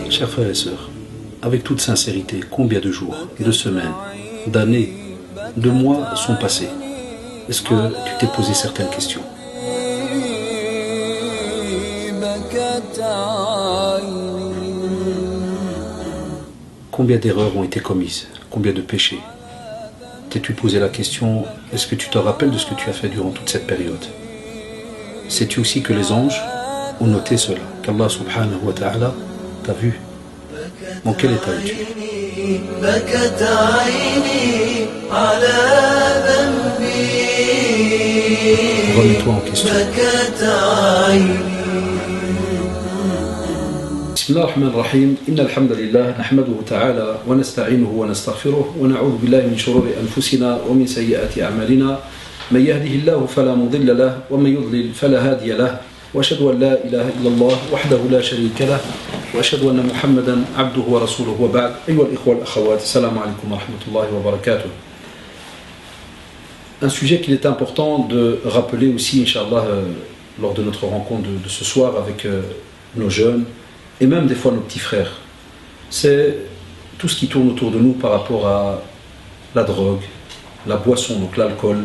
Chers frères et sœurs, avec toute sincérité, combien de jours, de semaines, d'années, de mois sont passés? Est-ce que tu t'es posé certaines questions? Combien d'erreurs ont été commises? Combien de péchés? T'es-tu posé la question, est-ce que tu te rappelles de ce que tu as fait durant toute cette période? Sais-tu aussi que les anges ont noté cela, qu'Allah subhanahu wa ta'ala t'a vu? Dans quel état es-tu? Remets-toi en question. بسم الله الرحمن الرحيم إن الحمد لله نحمده تعالى ونستعينه ونستغفره ونعوذ بالله من شرور أنفسنا ومن سيئات أعمالنا من يهده الله فلا مضل له ومن يضلل فلا هادي له وأشهد أن لا إله إلا الله وحده لا شريك له وأشهد أن محمدا عبده ورسوله وبعد أيها الإخوة والأخوات السلام عليكم ورحمة الله وبركاته. Un sujet qu'il est important de rappeler aussi, Inch'Allah, lors de notre rencontre de ce soir avec nos jeunes et même des fois nos petits frères, c'est tout ce qui tourne autour de nous par rapport à la drogue, la boisson, donc l'alcool.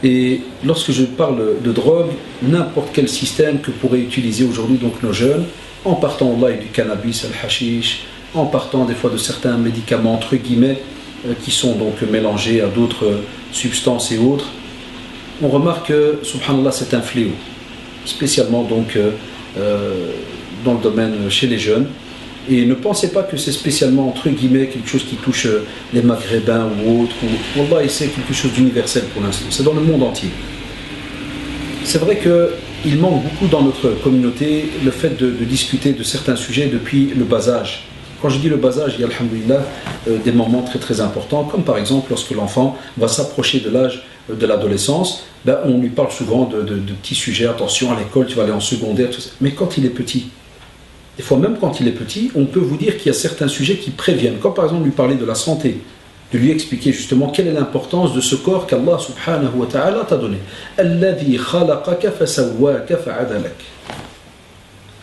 Et lorsque je parle de drogue, n'importe quel système que pourraient utiliser aujourd'hui donc nos jeunes, en partant Allah, du cannabis, le hashish, en partant des fois de certains médicaments entre guillemets qui sont donc mélangés à d'autres substances et autres, on remarque que, subhanallah, c'est un fléau, spécialement donc dans le domaine chez les jeunes. Et ne pensez pas que c'est spécialement entre guillemets quelque chose qui touche les Maghrébins ou autres, ou Wallah, c'est quelque chose d'universel pour l'instant, c'est dans le monde entier. C'est vrai qu'il manque beaucoup dans notre communauté le fait de discuter de certains sujets depuis le bas âge. Quand je dis le bas âge, il y a, alhamdoulilah, des moments très très importants, comme par exemple lorsque l'enfant va s'approcher de l'âge de l'adolescence, on lui parle souvent de petits sujets, attention à l'école, tu vas aller en secondaire, tout ça. Mais quand il est petit, des fois même quand il est petit, on peut vous dire qu'il y a certains sujets qui préviennent, comme par exemple lui parler de la santé, de lui expliquer justement quelle est l'importance de ce corps qu'Allah subhanahu wa ta'ala t'a donné. Alladhi khalaqaka fasawwaka fa'adalak.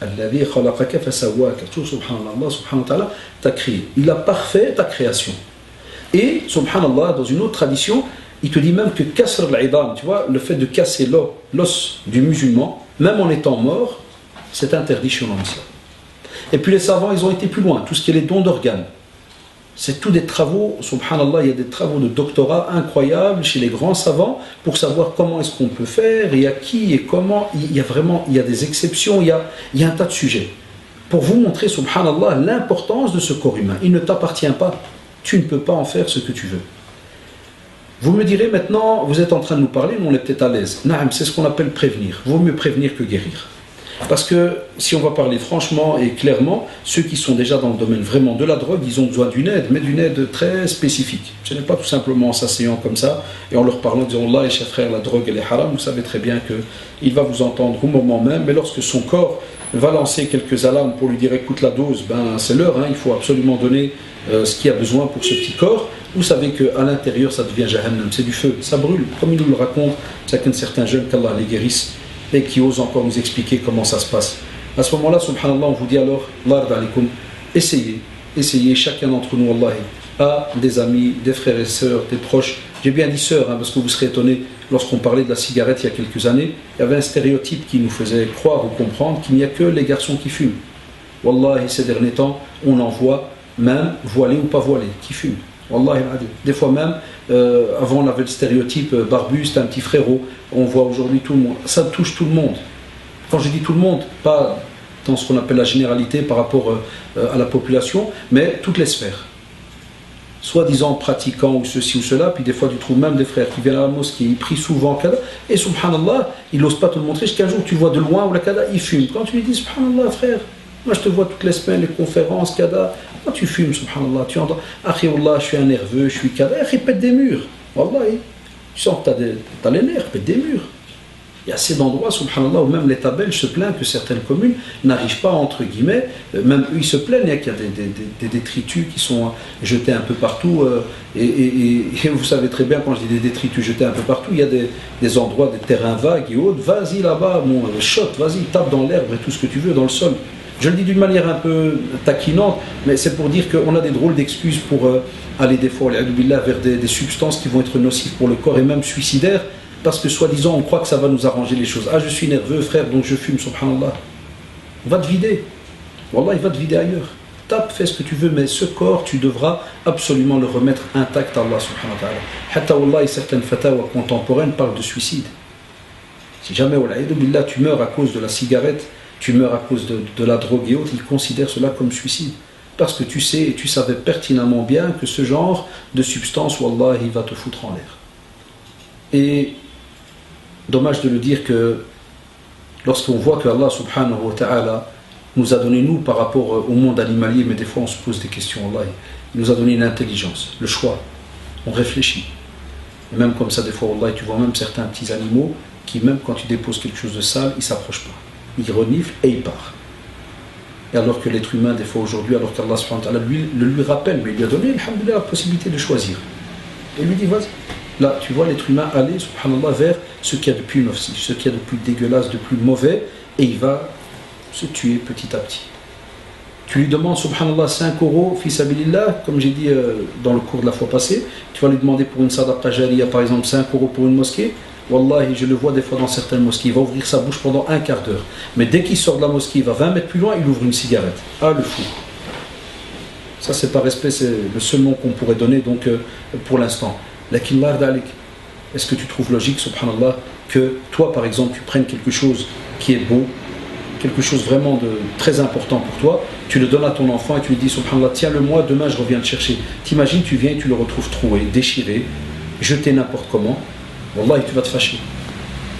Alladhi khalaqaka fasawwaka. Tout subhanallah, Allah subhanahu wa ta'ala t'a créé. Il a parfait ta création. Et subhanallah, dans une autre tradition, il te dit même que kasr al-idam, tu vois, le fait de casser l'os du musulman, même en étant mort, c'est interdit chez l'islam. Et puis les savants, ils ont été plus loin, tout ce qui est les dons d'organes. C'est tous des travaux, subhanallah, il y a des travaux de doctorat incroyables chez les grands savants pour savoir comment est-ce qu'on peut faire, et à qui et comment. Il y a des exceptions, il y a un tas de sujets. Pour vous montrer, subhanallah, l'importance de ce corps humain. Il ne t'appartient pas, tu ne peux pas en faire ce que tu veux. Vous me direz maintenant, vous êtes en train de nous parler, mais on est peut-être à l'aise. Naam, c'est ce qu'on appelle prévenir. Vaut mieux prévenir que guérir. Parce que si on va parler franchement et clairement, ceux qui sont déjà dans le domaine vraiment de la drogue, ils ont besoin d'une aide, mais d'une aide très spécifique. Ce n'est pas tout simplement en s'asseyant comme ça et en leur parlant, disant Allah, chers frères, la drogue elle est haram. Vous savez très bien qu'il va vous entendre au moment même, mais lorsque son corps va lancer quelques alarmes pour lui dire écoute la dose, c'est l'heure, il faut absolument donner ce qu'il y a besoin pour ce petit corps. Vous savez qu'à l'intérieur ça devient jahannam, c'est du feu, ça brûle, comme il nous le raconte, certains jeunes, qu'Allah les guérisse, et qui osent encore nous expliquer comment ça se passe. À ce moment-là, subhanallah, on vous dit alors, essayez, chacun d'entre nous, Allah, a des amis, des frères et sœurs, des proches. J'ai bien dit sœurs, parce que vous serez étonnés, lorsqu'on parlait de la cigarette il y a quelques années, il y avait un stéréotype qui nous faisait croire ou comprendre qu'il n'y a que les garçons qui fument. Wallahi, ces derniers temps, on en voit, même voilés ou pas voilés, qui fument. Wallahi, des fois même, avant on avait le stéréotype barbu, c'est un petit frérot. On voit aujourd'hui tout le monde. Ça touche tout le monde. Quand je dis tout le monde, pas dans ce qu'on appelle la généralité par rapport à la population, mais toutes les sphères. Soi-disant pratiquants ou ceci ou cela, puis des fois tu trouves même des frères qui viennent à la mosquée, ils prient souvent, et subhanallah, ils n'osent pas te le montrer, jusqu'à un jour tu vois de loin où ils fument. Quand tu lui dis subhanallah frère, moi je te vois toutes les semaines, les conférences, quand tu fumes, subhanallah, tu entends, Akhirullah, je suis un nerveux, je suis répète des murs. Wallahi, tu sens que tu as les nerfs, répète des murs. Il y a assez d'endroits, subhanallah, où même l'État belge se plaint que certaines communes n'arrivent pas, entre guillemets, même eux ils se plaignent qu'il y a des détritus qui sont jetés un peu partout. Et vous savez très bien, quand je dis des détritus jetés un peu partout, il y a des endroits, des terrains vagues et autres. Vas-y là-bas, mon shot, vas-y, tape dans l'herbe et tout ce que tu veux, dans le sol. Je le dis d'une manière un peu taquinante, mais c'est pour dire qu'on a des drôles d'excuses pour aller des fois vers des substances qui vont être nocives pour le corps et même suicidaires, parce que soi-disant on croit que ça va nous arranger les choses. Ah, je suis nerveux frère, donc je fume, subhanallah. Va te vider. Wallah, il va te vider ailleurs. Tape, fais ce que tu veux, mais ce corps, tu devras absolument le remettre intact à Allah subhanahu wa ta'ala. Hatta wallah, certaines fatawa contemporaines parlent de suicide. Si jamais, wallah, tu meurs à cause de la cigarette, tu meurs à cause de la drogue et autres, ils considèrent cela comme suicide. Parce que tu sais et tu savais pertinemment bien que ce genre de substance, wallah, il va te foutre en l'air. Et dommage de le dire que lorsqu'on voit que Allah subhanahu wa ta'ala nous a donné, nous, par rapport au monde animalier, mais des fois on se pose des questions, Allah, il nous a donné une intelligence, le choix, on réfléchit. Et même comme ça, des fois, Allah, tu vois même certains petits animaux qui, même quand tu déposes quelque chose de sale, ils ne s'approchent pas. Il renifle et il part. Et alors que l'être humain, des fois aujourd'hui, alors qu'Allah subhanahu wa ta'ala lui rappelle, mais il lui a donné, alhamdoulilah, la possibilité de choisir. Et il lui dit, vas-y. Là, tu vois l'être humain aller, subhanallah, vers ce qu'il y a de plus nocif, ce qu'il y a de plus dégueulasse, de plus mauvais, et il va se tuer petit à petit. Tu lui demandes, subhanallah, 5 euros, fi sabilillah, comme j'ai dit dans le cours de la fois passée, tu vas lui demander pour une sadaqa jariya, par exemple, 5 euros pour une mosquée. Wallahi, je le vois des fois dans certaines mosquées, il va ouvrir sa bouche pendant un quart d'heure. Mais dès qu'il sort de la mosquée, il va 20 mètres plus loin, il ouvre une cigarette. Ah, le fou. Ça, c'est par respect, c'est le seul nom qu'on pourrait donner donc, pour l'instant. Est-ce que tu trouves logique, subhanallah, que toi, par exemple, tu prennes quelque chose qui est beau, quelque chose vraiment de très important pour toi, tu le donnes à ton enfant et tu lui dis, subhanallah, tiens-le-moi, demain je reviens te chercher. T'imagines, tu viens et tu le retrouves troué, déchiré, jeté n'importe comment. Wallah, tu vas te fâcher.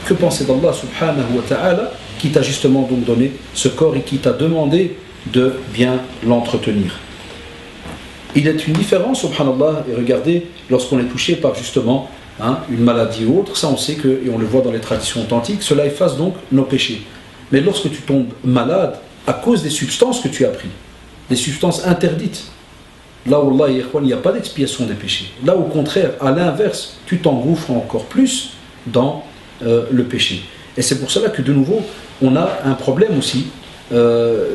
Que penser d'Allah subhanahu wa ta'ala qui t'a justement donc donné ce corps et qui t'a demandé de bien l'entretenir. Il est une différence, subhanallah, et regardez, lorsqu'on est touché par justement une maladie ou autre, ça on sait que, et on le voit dans les traditions authentiques, cela efface donc nos péchés. Mais lorsque tu tombes malade à cause des substances que tu as prises, des substances interdites, là, wallah, il n'y a pas d'expiation des péchés. Là, au contraire, à l'inverse, tu t'engouffres encore plus dans le péché. Et c'est pour cela que, de nouveau, on a un problème aussi.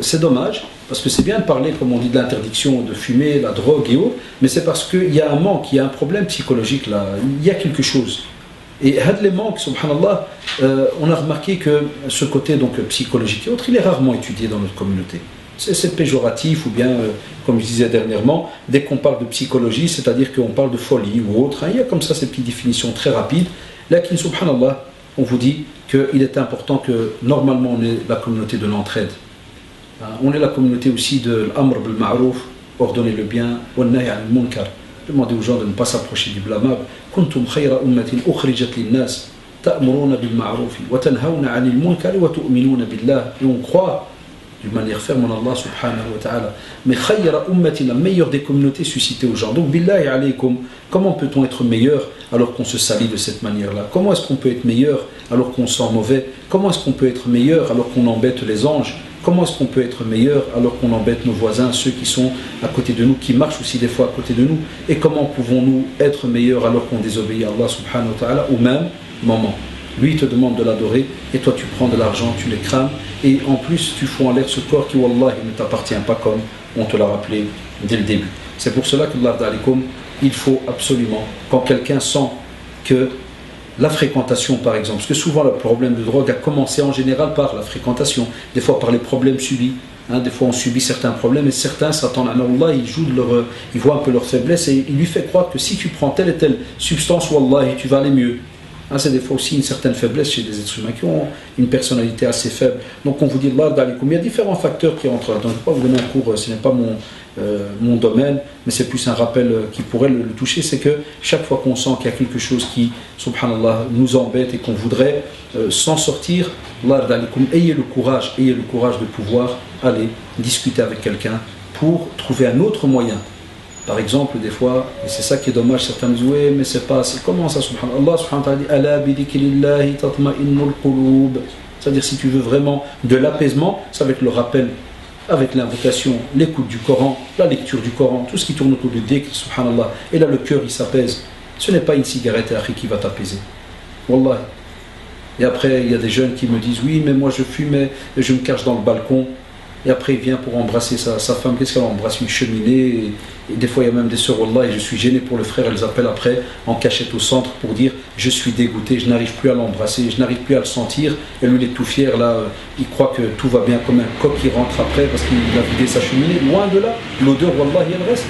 C'est dommage, parce que c'est bien de parler, comme on dit, de l'interdiction de fumer, la drogue et autres, mais c'est parce qu'il y a un manque, il y a un problème psychologique là, il y a quelque chose. Et les manques, subhanallah, on a remarqué que ce côté donc, psychologique et autres, il est rarement étudié dans notre communauté. C'est péjoratif, ou bien, comme je disais dernièrement, dès qu'on parle de psychologie, c'est-à-dire qu'on parle de folie ou autre, il y a comme ça ces petites définitions très rapides. Là, subhanallah, on vous dit qu'il est important que, normalement, on est la communauté de l'entraide. On est la communauté aussi de l'amr bil ma'rouf, ordonner le bien, wa nahy anil munkar. Demandez aux gens de ne pas s'approcher du blâmable. Kuntum khayra ummatin ukhrijat lin-nas ta'muruna bil ma'ruf wa tanhauna 'anil munkar wa tu'minuna billah. Et on croit d'une manière ferme en Allah subhanahu wa ta'ala. Mais khayra ummatin, la meilleure des communautés suscitées aux gens. Donc billahi alaykum, comment peut-on être meilleur alors qu'on se salit de cette manière-là? Comment est-ce qu'on peut être meilleur alors qu'on sent mauvais? Comment est-ce qu'on peut être meilleur alors qu'on embête les anges? Comment est-ce qu'on peut être meilleur alors qu'on embête nos voisins, ceux qui sont à côté de nous, qui marchent aussi des fois à côté de nous? Et comment pouvons-nous être meilleurs alors qu'on désobéit à Allah subhanahu wa ta'ala au même moment? Lui il te demande de l'adorer et toi tu prends de l'argent, tu les crames et en plus tu fous en l'air ce corps qui wallah il ne t'appartient pas comme on te l'a rappelé dès le début. C'est pour cela que il faut absolument, quand quelqu'un sent que la fréquentation par exemple, parce que souvent le problème de drogue a commencé en général par la fréquentation, des fois par les problèmes subis, des fois on subit certains problèmes et certains s'attendent à Allah, ils voient un peu leur faiblesse et il lui fait croire que si tu prends telle et telle substance, wallah, tu vas aller mieux. C'est des fois aussi une certaine faiblesse chez des êtres humains qui ont une personnalité assez faible. Donc on vous dit, il y a différents facteurs qui entrent là. Donc je ne vais pas vous donner un cours, ce n'est pas mon domaine, mais c'est plus un rappel qui pourrait le toucher, c'est que chaque fois qu'on sent qu'il y a quelque chose qui, subhanallah, nous embête et qu'on voudrait s'en sortir, ayez le courage de pouvoir aller discuter avec quelqu'un pour trouver un autre moyen Par exemple, des fois, et c'est ça qui est dommage, certains disent oui, mais c'est pas assez. Comment ça, subhanallah? Allah subhanahu wa ta'ala dit Ala bi dhikrillahi tatma'innul qulub. C'est-à-dire, si tu veux vraiment de l'apaisement, c'est avec le rappel, avec l'invocation, l'écoute du Coran, la lecture du Coran, tout ce qui tourne autour du dhikr, subhanallah. Et là, le cœur, il s'apaise. Ce n'est pas une cigarette, akhi, qui va t'apaiser. Wallah. Et après, il y a des jeunes qui me disent oui, mais moi je fume et je me cache dans le balcon. Et après, il vient pour embrasser sa femme. Qu'est-ce qu'elle embrasse? Une cheminée. Et des fois, il y a même des sœurs, Wallah, et je suis gêné pour le frère. Elles appellent après en cachette au centre pour dire je suis dégoûté, je n'arrive plus à l'embrasser, je n'arrive plus à le sentir. Et lui, il est tout fier. Là, il croit que tout va bien comme un coq qui rentre après parce qu'il a vidé sa cheminée. Loin de là, l'odeur, Wallah, elle reste.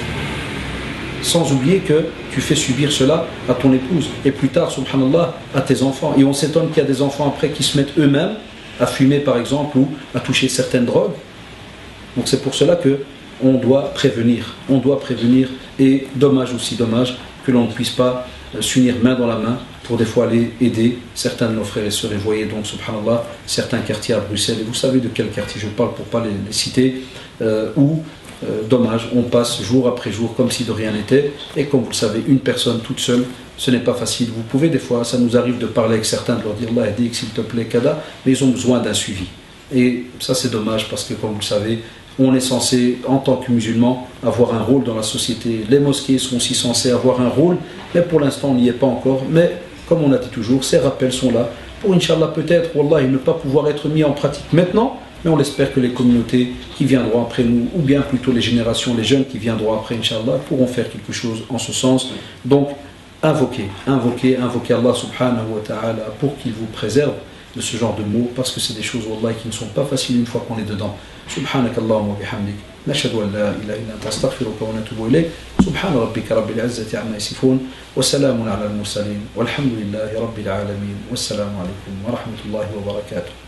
Sans oublier que tu fais subir cela à ton épouse et plus tard, subhanallah, à tes enfants. Et on s'étonne qu'il y a des enfants après qui se mettent eux-mêmes à fumer par exemple ou à toucher certaines drogues. Donc c'est pour cela que on doit prévenir et dommage que l'on ne puisse pas s'unir main dans la main pour des fois aller aider certains de nos frères et sœurs. Et voyez donc, subhanallah, certains quartiers à Bruxelles, et vous savez de quel quartier je parle pour ne pas les citer, où dommage, on passe jour après jour comme si de rien n'était, et comme vous le savez, une personne toute seule, ce n'est pas facile. Vous pouvez des fois, ça nous arrive de parler avec certains, de leur dire Allah aide, s'il te plaît, kada, mais ils ont besoin d'un suivi. Et ça c'est dommage parce que comme vous le savez, on est censé, en tant que musulman, avoir un rôle dans la société. Les mosquées sont aussi censées avoir un rôle, mais pour l'instant on n'y est pas encore. Mais comme on a dit toujours, ces rappels sont là pour, Inch'Allah, peut-être, Wallah, ne pas pouvoir être mis en pratique maintenant. Mais on espère que les communautés qui viendront après nous, ou bien plutôt les générations, les jeunes qui viendront après, Inch'Allah, pourront faire quelque chose en ce sens. Donc, invoquez Allah subhanahu wa ta'ala pour qu'il vous préserve de ce genre de mots, parce que c'est des choses, Wallah, qui ne sont pas faciles une fois qu'on est dedans. Subhanakallahumma wa bihamdik. Nashhadu an la ilaha illa anta astaghfiruka wa natubu ilayk. Subhana rabbika rabbil izzati amma yasifun. Wa salamun ala al-mursalin. Walhamdulillahi rabbil alamin. Wassalamu alaykum wa rahmatullahi wa barakatuh.